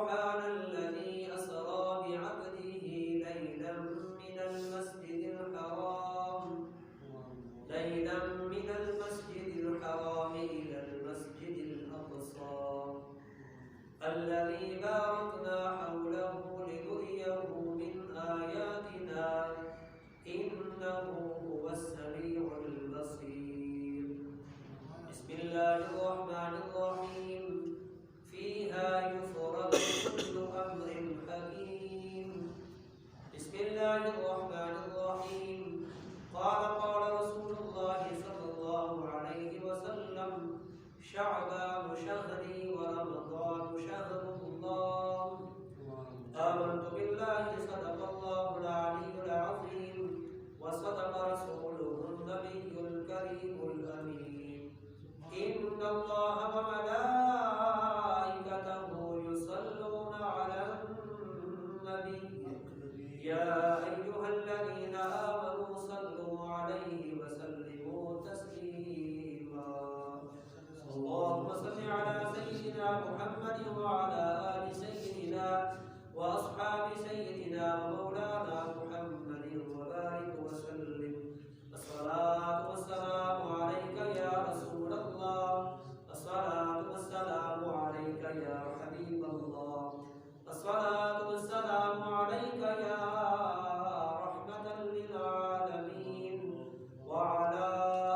सुब्हानल्लज़ी असरा बिअब्दिही लैलन मिनल मस्जिदिल हराम इलल मस्जिदिल अक़सा अल्लज़ी बारकना हौलहु लिनुरियहु मिन आयातिना इन्नहु हुवस समीउल बसीर। बिस्मिल्लाहिर्रहमानिर्रहीम फीहा युफ़रक़ु कुल्लु अम्रिन हकीम। बिस्मिल्लाहिर्रहमानिर्रहीम क़ाल रसूलुल्लाहि सल्लल्लाहु अलैहि वसल्लम शअबानु शहरी व रमज़ानु शहरुल्लाह आमन्तु बिल्लाहि सदक़ल्लाहुल अलीयुल अज़ीम व सदक़ रसूलुहुन नबियुल करीमुल अमीन। इन्नल्लाह व मलाइकतहु युसल्लूना अलन नबी या अय्युहल्लज़ीना आमनू सल्लू अलैहि व सल्लिमू तस्लीमा। अल्लाहुम्मा सल्लि अला सय्यिदिना मुहम्मदिन व अला आलि सय्यिदिना व अस्हाबि सय्यिदिना व मौलाना मुहम्मदिन व बारिक व सल्लिम। अस्सलातु वस्सलामु अलैका या रसूलल्लाह, अस्सलातु वस्सलामु अलैका या हबीबल्लाह, अस्सलातु वस्सलामु अलैका या रहमतल लिल आलमीन व अला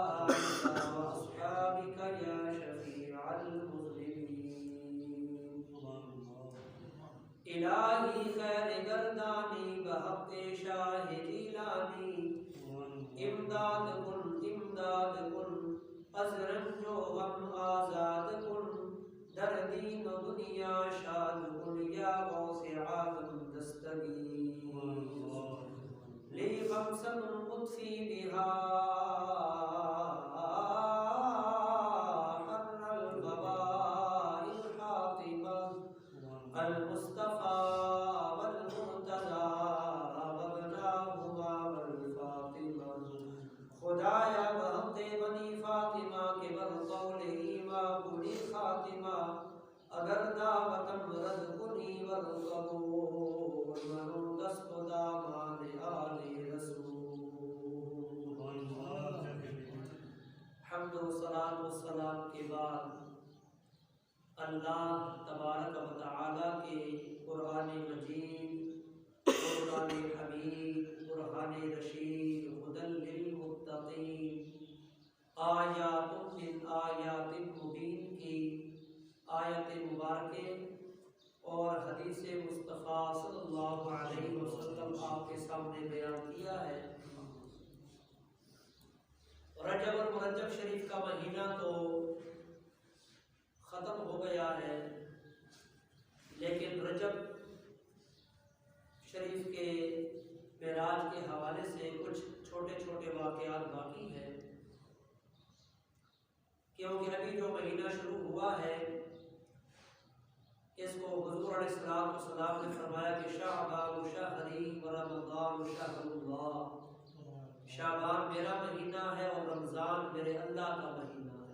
आलिका व अस्हाबिका या शफीअल मुज़निबीन। इलाही खैर गर्दानी बहक़्क़े शाह जीलानी इमदाद कुन अज़रन जो गम आज़ाद कुन दर्दीन दुनिया शाद कुन या गौसे आलम दस्तगीर। ली खम्सन कुत्फ़ी बिहा हर्रल ग़बाइल हातिमा अल मुस्तफ़ा वल मुर्तज़ा वबनाहुमा वल फ़ातिमा। खुदाया बहक़्क़े बनी फ़ातिमा के बरक़ौले ईमा बुरी ख़ातिमा अगर दावतम रद कुनी वर क़बूल मनु दस्त दामान आले रसूल। हम्द व सलात व सलाम के बाद अल्लाह तबारक व तआला के कुरान मजीद, कुरान हमीद, कुरान रशीद हुदल लिल मुत्तक़ीन आयातुम मिन आयातिल मुबीन की आयत मुबारके और हदीस मुस्तफ़ा सल्लल्लाहु अलैहि वसल्लम आपके सामने बयान किया है। रजब और मुरज्जब शरीफ का महीना तो ख़त्म हो गया है, लेकिन रजब शरीफ के मेराज के हवाले से कुछ छोटे छोटे वाक़यात बाकी हैं, क्योंकि अभी जो महीना शुरू हुआ है इसको हुज़ूर अलैहिस्सलाम ने फरमाया कि शाबानु शहरी व रमज़ानु शहरुल्लाह, शाबान मेरा महीना है और रमज़ान मेरे अल्लाह का महीना है।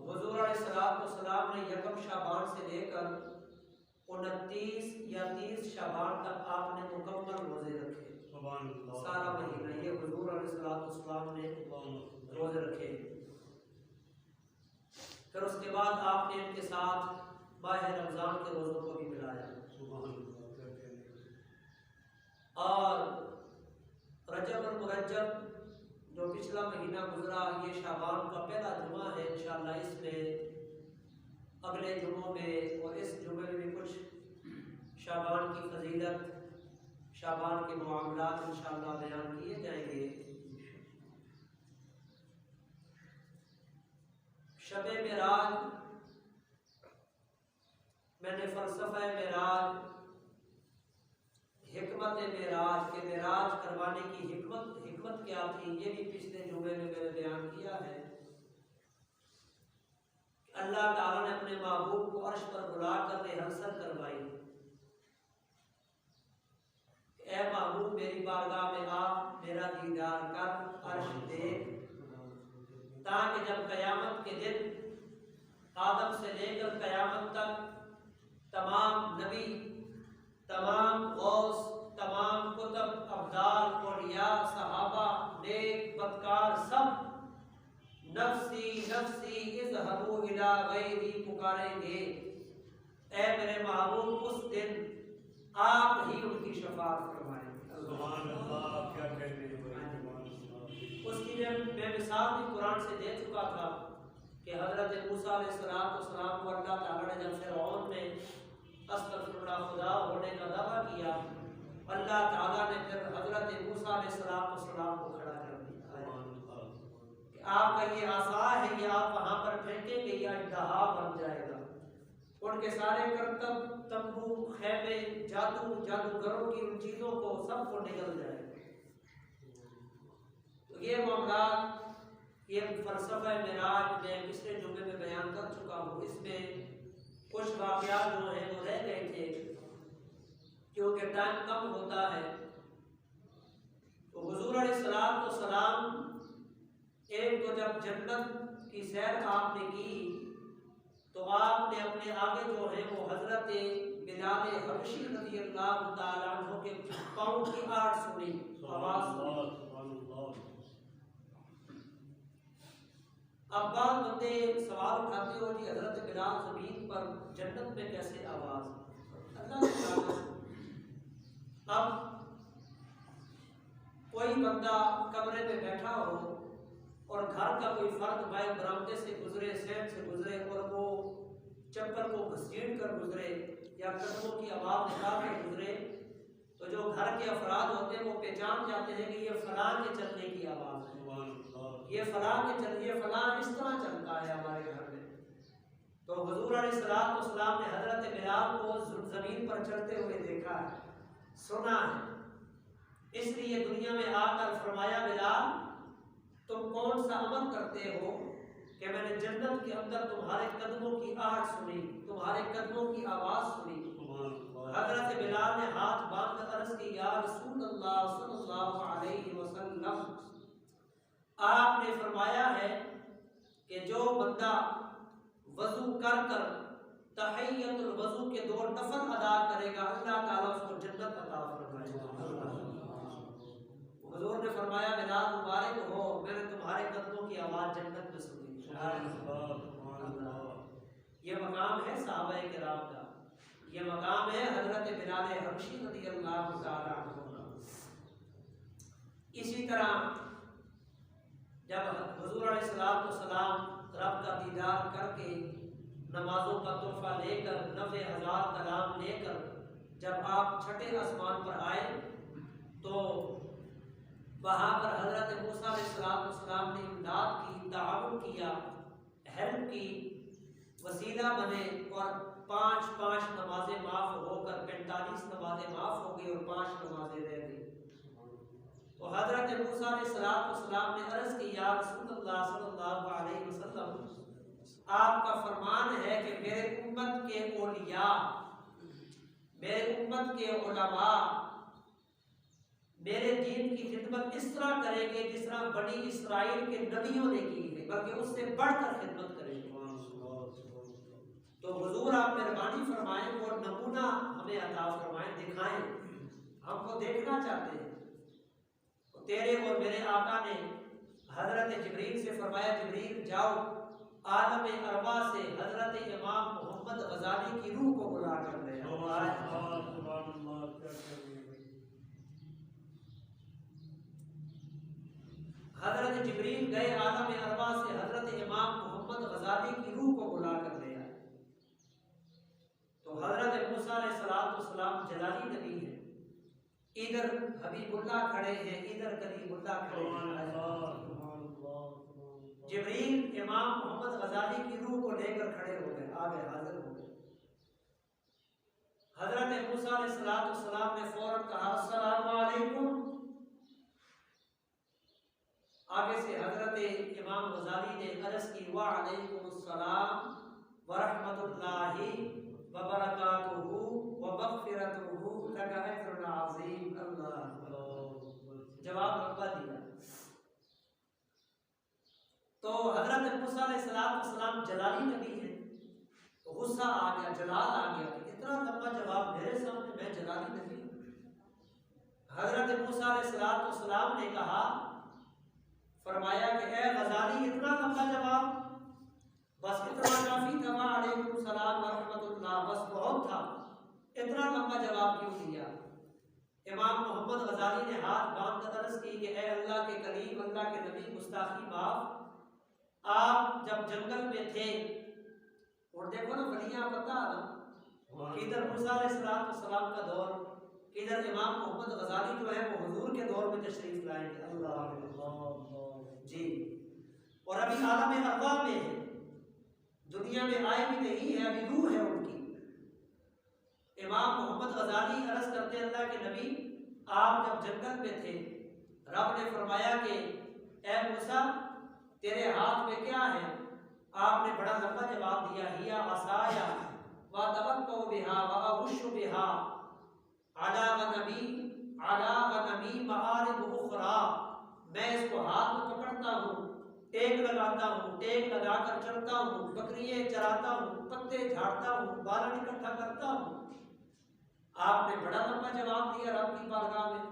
हुज़ूर अलैहिस्सलाम ने यकम शाबान से लेकर 29 या 30 शाबान तक आपने मुकम्मल रोजे रखे, सारा महीना ये हुज़ूर अलैहिस्सलाम ने रोजे रखे। फिर उसके बाद आपने इनके साथ माह रमज़ान के रोज़ों को भी मिलाया और रजब और मुरज्जब जो पिछला महीना गुजरा ये शाबान का पहला जुमा है। इंशाअल्लाह इसमें अगले जुमों में और इस जुमे में भी कुछ शाबान की फजीलत, शाबान के मामलात इंशाअल्लाह बयान किए जाएंगे। शब मेराज, मैंने फ़लसफ़ा मेराज, हिकमत मेराज के मेराज करवाने की हिकमत क्या थी, ये भी पिछले जुमे में मैंने बयान किया है। अल्लाह ताला ने अपने महबूब को अर्श पर बुलाकर रिहर्सल करवाई। ए महबूब मेरी बारगाह में आ, मेरा दीदार कर, अर्श देख, ताकि जब क़यामत के दिन आदम से लेकर क़यामत तक इज़हबू इला गैरी पुकारेंगे, ऐ मेरे महबूब उस दिन आप ही उनकी शफाअत फरमाएंगे। सुभान अल्लाह, क्या कहते हैं भाई। उसकी मैं मिसाल भी कुरान से दे चुका था कि हज़रत मूसा अलैहिस्सलाम को अल्लाह ताला ने जब फ़िरऔन ने अस्तग़फिरुल्लाह खुदा होने का दावा किया, अल्लाह ताला ने फिर हज़रत मूसा अलैहिस्सलाम को खड़ा कर दिया कि आपका ये आसा है, ये आप वहाँ पर फेंकेंगे या इंतहा बन जाएगा। उनके सारे करतब, तंबू, खैमे, जादूगरों की उन चीज़ों को सबको निकल जाएगा। तो ये मामला, ये फ़लसफ़ा मेराज में पिछले जुमे में बयान कर चुका हूँ। इसमें कुछ वाक़यात जो हैं वो रह गए थे क्योंकि टाइम कम होता है। तो हुज़ूर अलैहिस्सलाम एक तो जब जन्नत की सैर आपने की तो आपने अपने आगे जो है वो हज़रत बिलाल हबशी रज़ियल्लाहु ताला अन्हु के पाँव की आहट सुनी, आवाज़ सुनी। अब बाद बंदे सवाल उठाते हो कि हज़रत बिलाल ज़मीन पर जन्नत में कैसे आवाज़, अल्लाह ने कहा। अब कोई बंदा कमरे में बैठा हो और घर का कोई फर्द बाहर बरामदे से गुजरे, सहन से गुजरे और वो चप्पल को घसीट कर गुजरे या कदमों की आवाज़ निकाल कर गुजरे, तो जो घर के अफराद होते हैं वो पहचान जाते हैं कि ये फलां के चलने की आवाज़ है, ये फलां के चलिए फलां इस तरह चलता है हमारे घर में। तो हुज़ूर अलैहिस्सलाम ने हज़रत बिलाल को ज़मीन पर चलते हुए देखा है, सुना है, इसलिए दुनिया में आकर फरमाया बिलाल तुम कौन सा अमल करते हो कि मैंने जन्नत के अंदर तुम्हारे कदमों की आहट सुनी, तुम्हारे कदमों की आवाज़ सुनी। हज़रत बिलाल ने हाथ बांध कर अर्ज़ की, या रसूलल्लाह सल्लल्लाहु अलैहि वसल्लम, आपने फरमाया है कि जो बंदा वज़ू कर कर तहिय्यतुल वज़ू के 2 नफ़ल अदा करेगा, अल्लाह ताला उसको जन्नत अता फरमाएगा। हुज़ूर ने फरमाया बिलाल मुबारक हो, मैंने तुम्हारे कदमों की आवाज़ जन्नत में सुनी। ये मकाम है सहाबाए किराम का, ये मकाम है हज़रत बिलाल हबशी रज़ियल्लाहु ताला अन्हु का। इसी तरह जब हुज़ूर अलैहिस्सलाम रब का दीदार करके नमाजों का तोहफा लेकर 90,000 कलाम लेकर जब आप छठे आसमान पर आए तो वहाँ पर हज़रत मूसा अलैहिस्सलाम ने इमदाद की, ताअवुन किया, हेल्प की, वसीला बने और 5-5 नमाजें माफ़ होकर 45 नमाजें माफ़ हो गई और 5 नमाजें रह गई। तो हज़रत मूसा अलैहिस्सलाम ने अर्ज़ की, या रसूलल्लाह सल्लल्लाहु अलैहि वसल्लम, आपका फरमान है कि मेरे उम्मत के औलिया, मेरे उम्मत के उलमा मेरे दीन की खिदमत इस तरह करेंगे जिस तरह बनी इस्राइल के नबियों ने की है, बल्कि उससे बढ़कर खिदमत करेंगे। तो हुजूर आप मेहरबानी फरमाएं और नमूना हमें अता फरमाएं, दिखाएं, हमको देखना चाहते हैं। तो तेरे और मेरे आका ने हजरत जिब्रील से फरमाया, जिब्रील जाओ आलम अरवा से हजरत इमाम मोहम्मद गजाली की रूह को बुला कर ले। हजरत जिब्रील गए आलम अरवा से हजरत इमाम मोहम्मद गजाली की रूह को बुला कर ले आए। तो हजरत मूसा अलैहिस्सलाम जलाली नबी है, इधर हबीबुल्लाह खड़े हैं, इधर कलीमुल्लाह खड़े हैं। जिब्रील इमाम मोहम्मद गजाली की रूह को लेकर खड़े हो गए, आ गए, हाजिर हो गए। हजरत मूसा अलैहिस्सलाम ने फौरन कहा, अस्सलामु अलैकुम। आगे से हजरत इमाम गजाली ने अर्ज़ की, व अलैकुमुस्सलाम व रहमतुल्लाहि व बरकातुहू व मग़फ़िरतुहू लका अज्रुन अज़ीम। अल्लाह जवाब लंबा दिया। तो हजरत मूसा अलैहिस्सलाम जलाली नबी है, तो गुस्सा आ गया, जलाल आ गया कि इतना लंबा जवाब मेरे सामने, मैं जलाली नबी हूँ। हजरत मूसा अलैहिस्सलाम ने कहा, फरमाया कि ए गजाली इतना लंबा जवाब, बस इतना काफी था। वालेकुम सलाम व रहमतुल्लाह, बस बहुत था। इतना लंबा जवाब क्यों दिया? इमाम मोहम्मद गजाली ने हाथ बांध कर अर्ज की कि ए अल्लाह के करीम, अल्लाह के नबी, गुस्ताखी माफ। आप जब जंगल में थे, और देखो ना वलियां, पता ना किधर मूसा अलैहिस्सलाम का दौर, किधर इमाम मोहम्मद गजाली जो है वो हुजूर के दौर में तशरीफ लाएंगे। अल्लाह जी। और अभी आलम अरवा में है, दुनिया में आए भी नहीं है, अभी रूह है उनकी। इमाम मोहम्मद गजाली अर्ज करते अल्लाह के नबी, आप जब जंगल में थे, रब ने फरमाया कि ए मूसा, तेरे हाथ में क्या है? आपने बड़ा लंबा जवाब दिया, हिया असाया व तवक्कउ बिहा व अगुशु बिहा अला व नबी मआरिब उखरा। मैं इसको हाथ में पकड़ता हूँ, टेक लगाता हूँ, टेक लगाकर चलता हूँ, बकरियां चराता हूँ, पत्ते झाड़ता हूँ, बालन इकट्ठा करता हूँ। आपने बड़ा लंबा जवाब दिया रब की बारगाह में।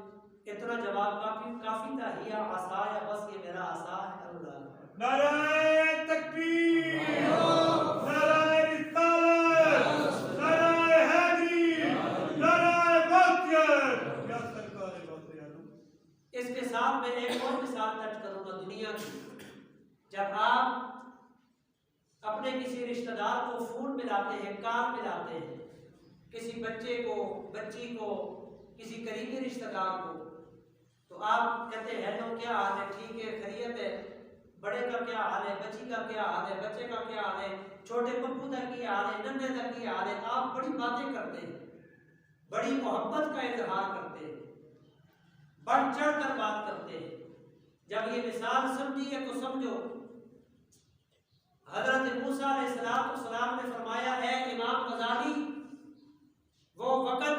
इतना जवाब काफी था। हिया आसाया, बस ये मेरा आसा है। अल्लाह नारे तकबीर, नारे रिसालत, नारे हैदरी, नारे वक़्त। या सरकार वक़्त यार। इसके साथ मैं एक और मिसाल टच करूंगा दुनिया की। जब आप अपने किसी रिश्तेदार को फोन मिलाते हैं, कॉल मिलाते हैं, किसी बच्चे को, बच्ची को, किसी करीबी रिश्तेदार को, तो आप कहते हैं हेलो, क्या हाल है, ठीक है, खैरियत है, बड़े का क्या हाल है, बच्ची का क्या हाल है, बच्चे का क्या हाल है, छोटे पप्पू का क्या हाल है, नन्हे का क्या हाल है। आप बड़ी बातें करते हैं, बड़ी मोहब्बत का इजहार करते हैं, बढ़ चढ़ कर बात करते हैं। जब ये मिसाल समझी है तो समझो, हजरत मूसा अलैहिस्सलाम ने फरमाया है इमाम गजाली, वो वक़्त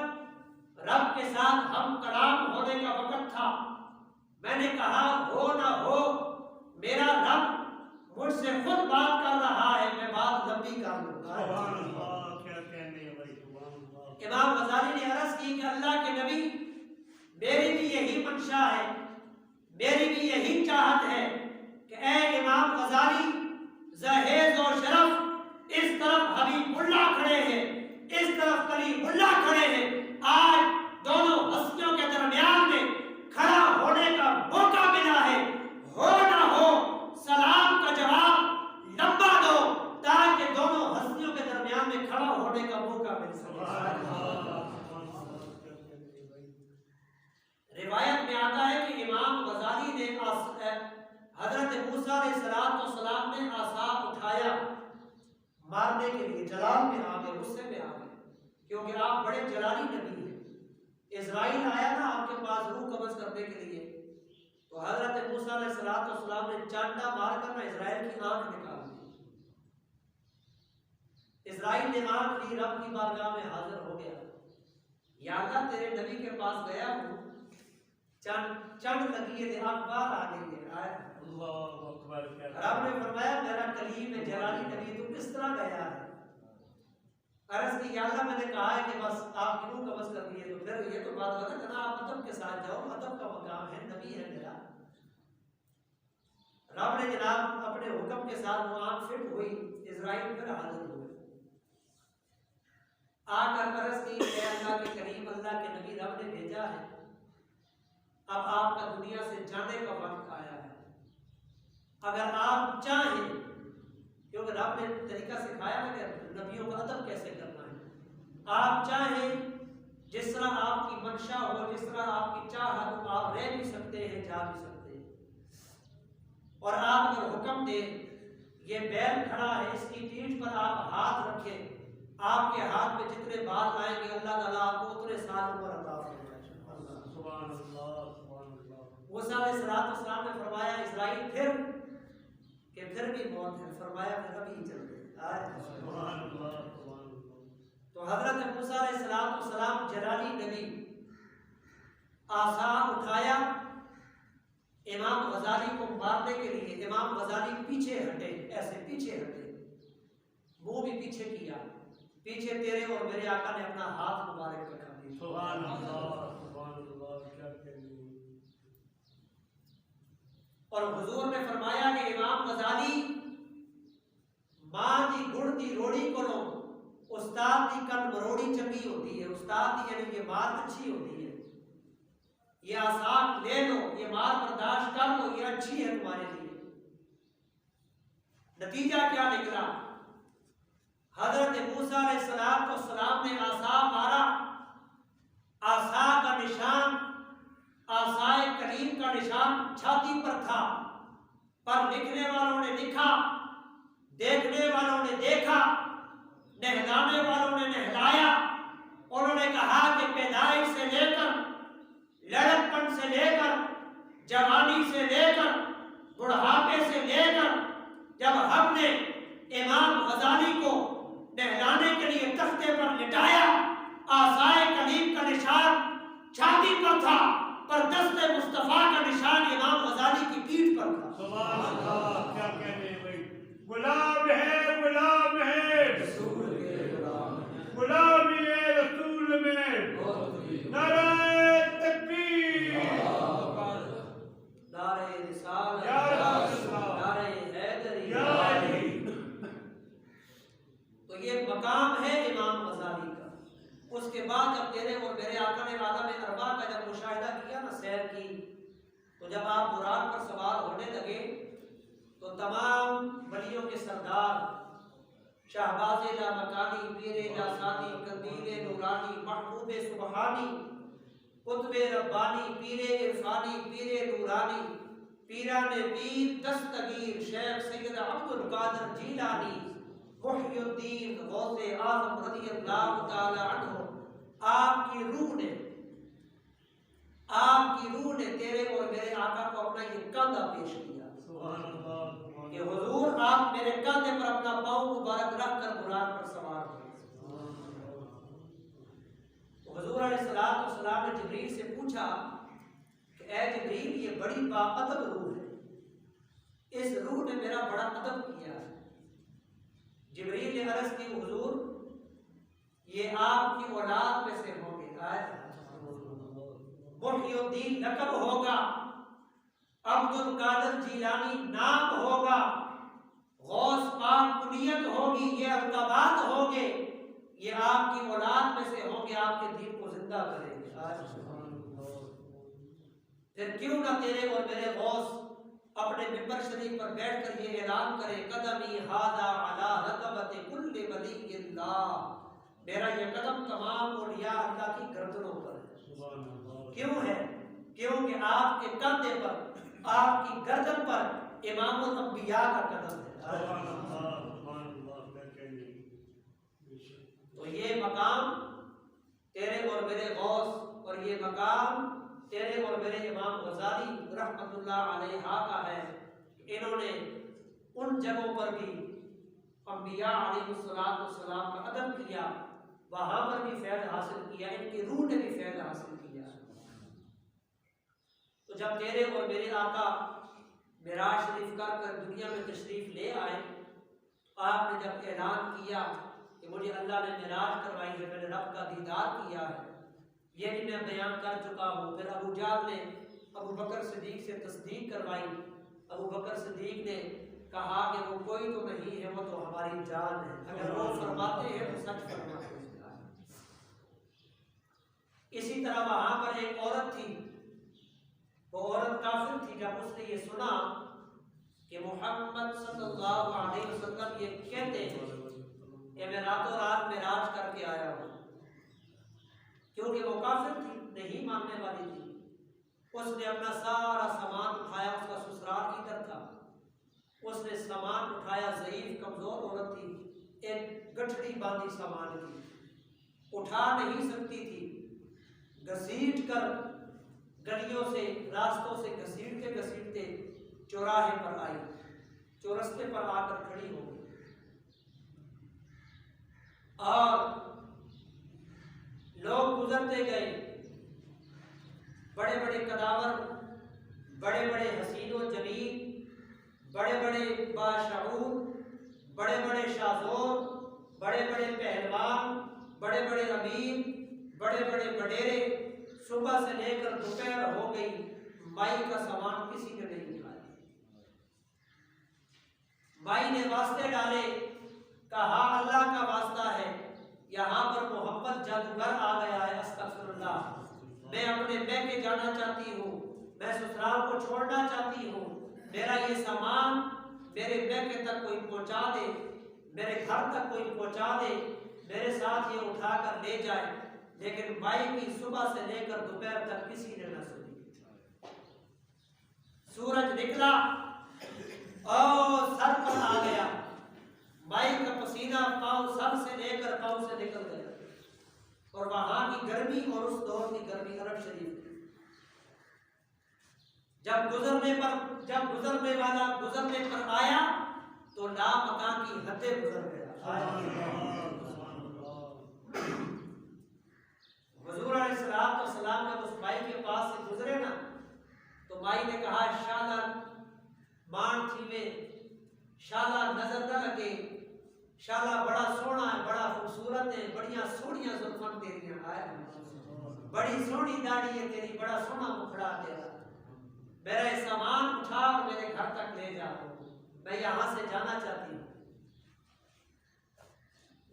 रब के साथ हम कलाम होने का वक़्त था। मैंने कहा हो ना हो, मेरा रब मुझसे खुद बात कर रहा है, मैं बात लंबी कर लूंगा। क्या कहने हैं भाई, सुभान अल्लाह। इमाम गजाली ने अर्ज की कि अल्लाह के नबी, मेरी भी यही मंशा है, मेरी भी यही चाहत है कि ए इमाम गजाली, जहेज और शरफ, इस तरफ हबीबुल्लाह खड़े हैं, इस तरफ कलीमुल्लाह खड़े हैं। आज दोनों हस्तियों के दरमियान में खड़ा होने का मौका मिला है। हो ना हो, सलाम का जवाब लंबा दो, ताकि दोनों हस्तियों के दरमियान में खड़ा होने का मौका मिल सके। रिवायत में आता है कि इमाम गजाली ने हजरत मूसा अलैहिस्सलाम ने आसा उठाया मारने के लिए, जलाल में आ गए, गुस्से में आ गए, क्योंकि आप बड़े जलाली नबी हैं। इजराइल आया ना आपके पास रूह कब्ज करने के लिए, तो हजरत मूसा अलैहिस्सलाम ने चांटा मारकर ना इजराइल की आंख निकाल दी। इजराइल ने आंख ली, रब की बारगाह में हाजिर हो गया। या अल्लाह, तेरे नबी के पास गया हूँ, चंड लगी है, अखबार आ गई है। अल्लाहु अकबर। रब ने फरमाया मेरा कलीम है, जलाली नबी, तू किस तरह गया है? अर्ज की, या अल्लाह, मैंने कहा है कि बस आप क्यों कब्ज कर दिए? तो फिर ये तो बात गलत है ना, आप अदब के साथ जाओ, अदब का मकाम है, नबी है मेरा। रब ने जनाब अपने हुक्म के साथ वो आंख फिट हुई, इजराइल फिर हाजिर हुए। आकर अर्ज की, अल्लाह के करीम, अल्लाह के नबी, रब ने भेजा है, अब आपका दुनिया से जाने का वक्त आया है। अगर आप चाहें, क्योंकि रब ने तरीका सिखाया है कि नबियों का अदब कैसे करना है, आप चाहें जिस तरह आपकी मंशा हो, जिस तरह आपकी चाहत हो, आप रह भी सकते हैं, जा भी सकते हैं। और आप अगर हुक्म दें, ये बैल खड़ा है, इसकी पीठ पर आप हाथ रखें, आपके हाथ में जितने बाल आएंगे अल्लाह ताला आपको उतने साल उम्र अता फरमाएगा। सुभान अल्लाह, सुभान अल्लाह। मूसा अलैहिस्सलाम ने फरमाया इजराइल फिर भी मौत है, फरमाया फिर अभी चल रहे। सुभान अल्लाह, सुभान अल्लाह। तो हजरत मूसा अलैहिस्सलाम जलाली नबी आसा उठाया इमाम गजाली को मारने के लिए। इमाम गजाली पीछे हटे, ऐसे पीछे हटे, मुंह भी पीछे किया। पीछे तेरे और मेरे आका ने अपना हाथ मुबारक रखा। सुभान अल्लाह, सुभान अल्लाह, क्या कहने। और हुजूर ने फरमाया कि इमाम गजाली मां दी गुड़ दी रोड़ी कोलों उस्ताद दी कल मरोड़ी चंगी होती है। उस्ताद दी यानी ये मार अच्छी होती है। ये आसाक ले लो, ये मार बर्दाश्त कर लो, ये अच्छी है तुम्हारे लिए। नतीजा क्या निकला? हजरत मूसा अलैहिस्सलाम ने आसा मारा। आसा का निशान, आसाए करीम का निशान छाती पर था, पर लिखने वालों ने लिखा, देखने वालों ने देखा, नहलाने वालों ने नहलाया। उन्होंने कहा कि पैदाइश से लेकर, लड़कपन से लेकर, जवानी से लेकर, बुढ़ापे से लेकर, जब हमने इमाम गजाली को नहलाने के लिए तख्ते पर लिटाया, आसाए कलीम का निशान छाती पर था, पर दस्ते मुस्तफा का निशान इमाम गजाली की पीठ पर था। सुभान अल्लाह, क्या कहने हैं भाई। गुलाम है, गुलाम है, गुलामी है रसूल में। नारे तकबीर, नारे रिसालत, या रसूल, नारे हैदरी, या अली। तो ये मकाम है इमाम गजाली का। उसके बाद जब तेरे और मेरे आका ने आलम अरबा का जब मुशाहिदा किया ना, सैर की, तो जब आप बुराक पर सवार होने लगे तो तमाम वलियों के सरदार शाहबाज़े ला मकानी, पीरे ला सादी, कंदीले नूरानी, महबूबे सुबहानी, कुतबे रब्बानी, पीरे इरफानी, पीरे नूरानी, पीराने पीर दस्तगीर शेख सैयद अब्दुल कादिर जीलानी, मुहय्यिद्दीन गौसे आज़म रज़ियल्लाहु ताला अन्हु, आपकी रूह ने तेरे और मेरे आका को अपना ये कंधा पेश किया। सुभान अल्लाह, कि हुजूर आप मेरे कंधे पर अपना पाँव मुबारक रखकर बुराक पर सवार हुए। तो हुजूर अलैहिस्सलाम ने जिब्रील से पूछा कि ए जिब्रील, ये बड़ी बाअदब रूह है, इस रूह ने मेरा बड़ा अदब किया है। जिब्रील ने अर्ज़ की, हुजूर ये आपकी औलाद में से होंगे। मुहय्यिद्दीन लक़ब होगा, अब्दुल कादिर जीलानी नाम होगा, गौस पाक कुनियत होगी, ये अलक़ाबात होंगे, ये आपकी औलाद में से होंगे, आपके दीन को जिंदा करेंगे। फिर क्यों ना तेरे और मेरे गौस अपने मिंबर शरीफ पर बैठकर ये ऐलान करें, कदमी हादा अला रक़बति कुल्लि वलिय्यिल्लाह, मेरा ये कदम तमाम औलिया अल्लाह की गर्दनों पर है। क्यों है? क्योंकि आपके कंधे पर, आपकी गर्दन पर इमामुल अंबिया का कदम है। तो ये मकाम तेरे और मेरे गौस, और ये मकाम तेरे और मेरे इमाम गजाली रहमतुल्लाह अलैहा का है। इन्होंने उन जगहों पर भी अंबिया अलैहिस्सलाम का अदब किया, वहां पर भी फैज़ हासिल किया, इनकी रूह ने भी फैज़ हासिल किया। तो जब तेरे और मेरे आका मेराज शरीफ कर दुनिया में तशरीफ ले आए, आपने जब ऐलान किया कि मुझे अल्लाह ने मेराज करवाई है, मैंने रब का दीदार किया है, ये भी मैं बयान कर चुका हूँ। फिर अबू जहल ने अबू बकर सिद्दीक से तस्दीक करवाई। अबू बकर सिद्दीक ने कहा कि वो कोई तो नहीं है, वो तो हमारी जान है, अगर वो फरमाते हैं तो सच फरमाते हैं। इसी तरह वहां पर एक औरत थी, वो औरत काफिर थी। जब उसने ये सुना कि मोहम्मद सल्लल्लाहु अलैहि वसल्लम ये कहते हैं कि मैं रातों रात मेराज करके आया हूँ, क्योंकि वो काफिर थी, नहीं मानने वाली थी, उसने अपना सारा सामान उठाया। उसका ससुराल इधर था, उसने सामान उठाया। ज़ईफ कमजोर औरत थी, एक गठड़ी बांधी सामान की, उठा नहीं सकती थी, घसीट कर गलियों से, रास्तों से घसीटते घसीटते चौराहे पर आई, चौरस्ते पर आकर खड़ी हो गई। और लोग गुजरते गए, बड़े बड़े कदावर, बड़े बड़े हसीनो जमील, बड़े बड़े बाशऊर, बड़े बड़े शाहजोर, बड़े बड़े पहलवान, बड़े बड़े अमीर, बड़े बड़े बडेरे, सुबह से लेकर दोपहर हो गई, माई का सामान किसी ने नहीं उठाया। माई ने वास्ते डाले कहा अल्लाह का वास्ता है, यहाँ पर मोहम्मद जादूगर आ गया है, अस्तगफिरुल्लाह, मैं अपने मैके जाना चाहती हूँ, मैं ससुराल को छोड़ना चाहती हूँ, मेरा ये सामान मेरे मैके तक कोई पहुँचा दे, मेरे घर तक कोई पहुँचा दे, मेरे साथ ये उठाकर ले जाए। लेकिन भाई की सुबह से लेकर दोपहर तक किसी ने न सुनी। सूरज निकला और सर पर आ गया, माई का पसीना पांव सर से लेकर पांव से निकल गया, और वहां की गर्मी और उस दौर की गर्मी अरब शरीफ की। जब गुजरने वाला गुजरने पर आया तो लापता की हदें गुजर गया। हुजूर अलैहिस्सलाम जब उस माई के पास से गुजरे ना, तो माई ने कहा शाला मान थी में, शाला नजर न लगे, शाला बड़ा सोहना है, बड़ा खूबसूरत है, बढ़िया सोहनिया जुल्फन तेरियां आए, बड़ी सोहनी दाढ़ी है तेरी, बड़ा सोहना मुखड़ा तेरा, मेरा ये सामान उठा और मेरे घर तक ले जाओ, मैं यहाँ से जाना चाहती हूँ।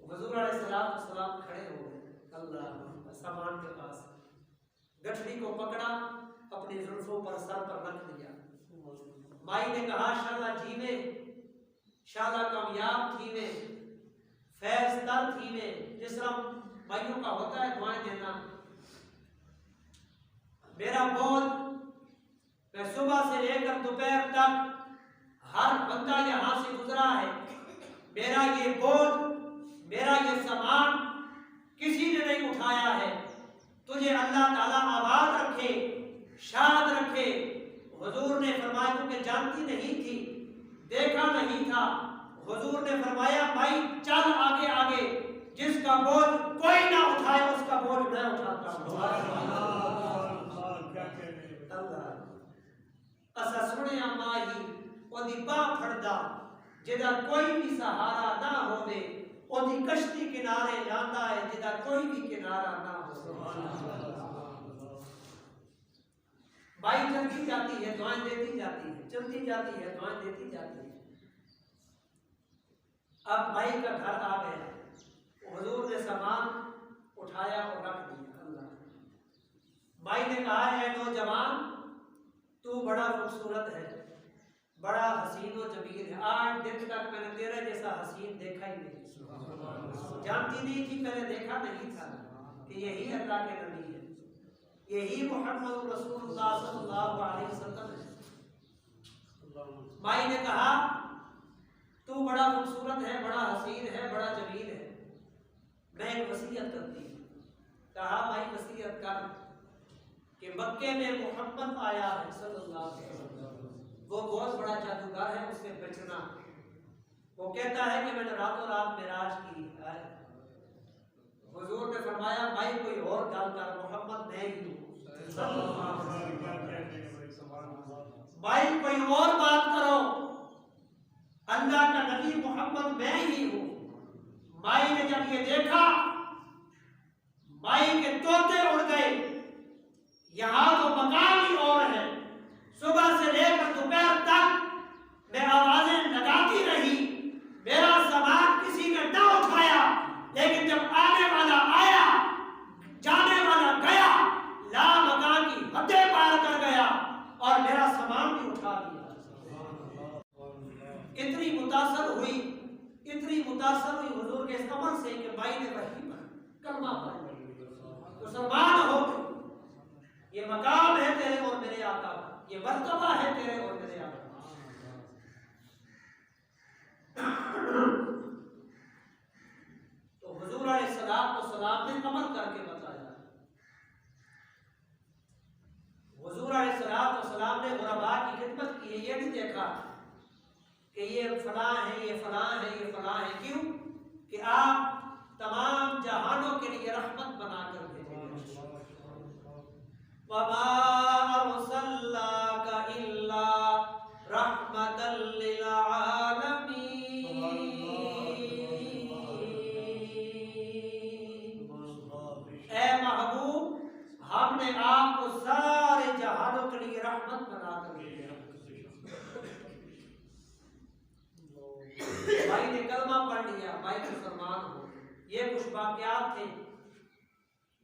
हुजूर अलैहिस्सलाम खड़े हो गए, अल्लाह सामान के पास गठरी को पकड़ा, अपनी जुल्फों पर सर पर रख दिया। माई ने कहा शाला जीवे, शाला कामयाब थी वे, फैज तर थी वे, जिस तरह माइयों का होता है दुआएं देना। मेरा बोझ मैं सुबह से लेकर दोपहर तक हर बंदा यहाँ से गुजरा है, मेरा ये बोझ, मेरा ये सामान किसी ने नहीं उठाया है, तुझे अल्लाह ताला आबाद रखे, शाद रखे। हुजूर ने फरमाया, क्योंकि जानती नहीं थी, देखा नहीं था, हुजूर ने फरमाया भाई चल आगे आगे, जिसका बोझ कोई ना उठाए उसका बोझ मैं उठाता हूँ। असा सुनिया माही ओदी बाह फड़दा, जिदा कोई भी सहारा ना होवे, ओदी कश्ती किनारे लांदा है, जिदा कोई भी किनारा ना हो। भाई चलती जाती है दुआएं देती जाती है, चलती जाती है दुआएं देती जाती है। अब भाई का घर आ गया, हुजूर ने सामान उठाया और रख दिया। अल्लाह, भाई ने कहा है नौजवान तू बड़ा खूबसूरत है, बड़ा हसीन व जमील है, आज दिन तक मैंने तेरे जैसा हसीन देखा ही नहीं, जानती नहीं थी, मैंने देखा नहीं था कि यही अल्लाह के नबी है, यही मोहम्मद रसूलुल्लाह सल्लल्लाहु अलैहि वसल्लम है। माई ने कहा तू बड़ा खूबसूरत है, बड़ा हसीन है, बड़ा जमील है, मैं एक वसीयत करती हूँ। कहा भाई वसीयत कर कि मक्के में मोहम्मद आया है सल्लल्लाहु अलैहि वसल्लम, वो बहुत बड़ा जादूगर है, उससे बचना। वो कहता है कि मैंने रातों रात मेराज की है। हुजूर ने फरमाया भाई कोई और गल कर, मोहम्मद मैं ही हूँ। भाई कोई और बात करो, अल्लाह का नबी मोहम्मद मैं ही हूँ। माई ने जब ये देखा, माई के तोते उड़ गए, यहाँ तो मकाम ही और है। सुबह से लेकर दोपहर तक मैं आवाजें लगाती रही, मेरा सामान किसी ने ना उठाया, लेकिन जब आने वाला आया, जाने वाला गया, ला मकान की हदें पार कर गया और मेरा सामान भी उठा लिया। इतनी मुतासर हुई हुजूर के इस अमल से कि भाई ने वही कलमा पढ़ा, मुसलमान हो गए। ये मकाम है तेरे और मेरे आका का, ये मर्तबा है तेरे और मेरे आका का। तो हुजूर अलैहिस्सलाम ने अमल करके बताया। हुजूर अलैहिस्सलाम ने गुरबा की खिदमत की है, ये नहीं देखा कि ये फलां है, ये फलां है, ये फलां है। क्यों कि आप तमाम जहानों के लिए रहमत बनाकर भेजे। वमा अरसलनाका इल्ला रहमतल लिल आलमीन। ऐ महबूब, हमने आपको सारे जहानों के लिए रहमत बनाकर भेजा। भाई ने कलमा पढ़ लिया, भाई ये कुछ वाक़यात थे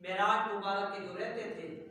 मेराज मुबारक के जो रहते थे